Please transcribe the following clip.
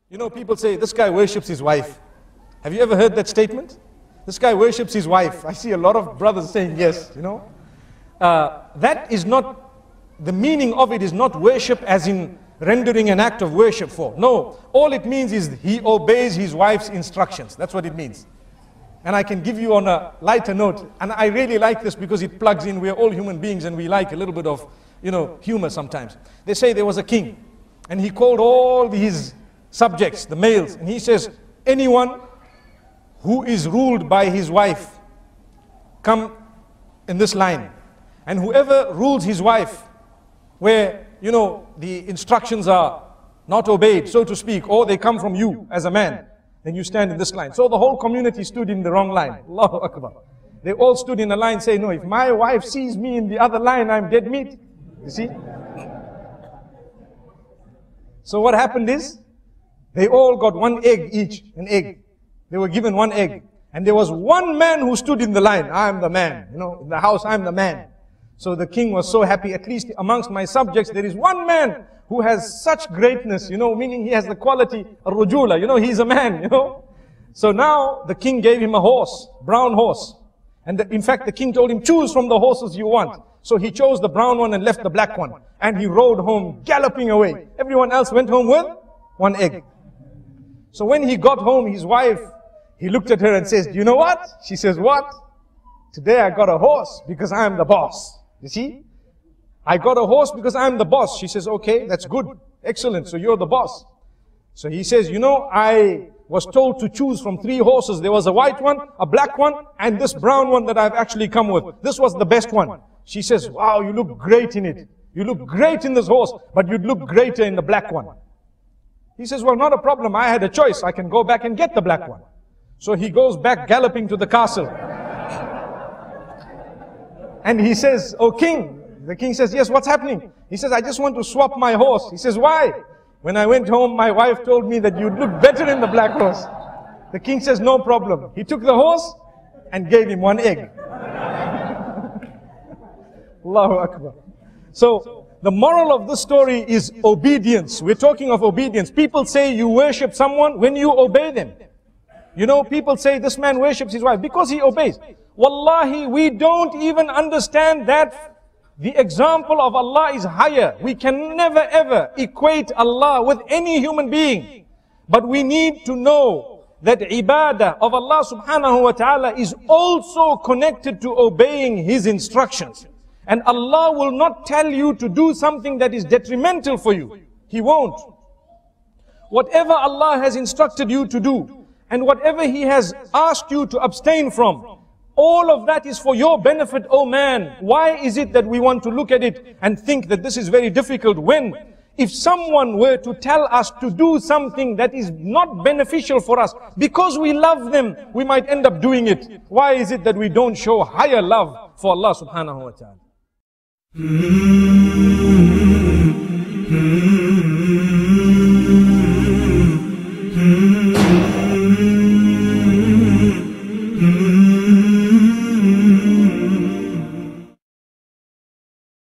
You know, people say, this guy worships his wife. Have you ever heard that statement? This guy worships his wife. I see a lot of brothers saying yes, you know. That is not, the meaning of it is not worship as in rendering an act of worship for. No, all it means is he obeys his wife's instructions. That's what it means. And I can give you on a lighter note, and I really like this because it plugs in. We're all human beings and we like a little bit of, you know, humor sometimes. They say there was a king and he called all his subjects, the males, and he says, anyone who is ruled by his wife, come in this line. And whoever rules his wife, where, you know, the instructions are not obeyed, so to speak, or they come from you as a man, then you stand in this line. So the whole community stood in the wrong line. Allahu Akbar. They all stood in a line saying, no, if my wife sees me in the other line, I'm dead meat. You see? So what happened is, they all got one egg each, an egg. They were given one egg. And there was one man who stood in the line. I'm the man. You know, in the house, I'm the man. So the king was so happy, at least amongst my subjects, there is one man who has such greatness, you know, meaning he has the quality, ar-rujula, you know, he's a man, you know. So now the king gave him a horse, brown horse. And in fact, the king told him, choose from the horses you want. So he chose the brown one and left the black one. And he rode home, galloping away. Everyone else went home with one egg. So when he got home, his wife, he looked at her and says, do you know what? She says, what? Today I got a horse because I'm the boss. You see? I got a horse because I'm the boss. She says, okay, that's good. Excellent. So you're the boss. So he says, you know, I was told to choose from 3 horses. There was a white one, a black one, and this brown one that I've actually come with. This was the best one. She says, wow, you look great in it. You look great in this horse, but you'd look greater in the black one. He says, well, not a problem. I had a choice. I can go back and get the black one. So he goes back galloping to the castle. And he says, oh king. The king says, yes, what's happening? He says, I just want to swap my horse. He says, why? When I went home, my wife told me that you'd look better in the black horse. The king says, no problem. He took the horse and gave him one egg. Allahu Akbar. So, the moral of this story is obedience. We're talking of obedience. People say you worship someone when you obey them. You know, people say this man worships his wife because he obeys. Wallahi, we don't even understand that the example of Allah is higher. We can never ever equate Allah with any human being. But we need to know that ibadah of Allah subhanahu wa ta'ala is also connected to obeying His instructions. And Allah will not tell you to do something that is detrimental for you. He won't. Whatever Allah has instructed you to do, and whatever He has asked you to abstain from, all of that is for your benefit, oh man. Why is it that we want to look at it and think that this is very difficult when, if someone were to tell us to do something that is not beneficial for us, because we love them, we might end up doing it. Why is it that we don't show higher love for Allah subhanahu wa ta'ala?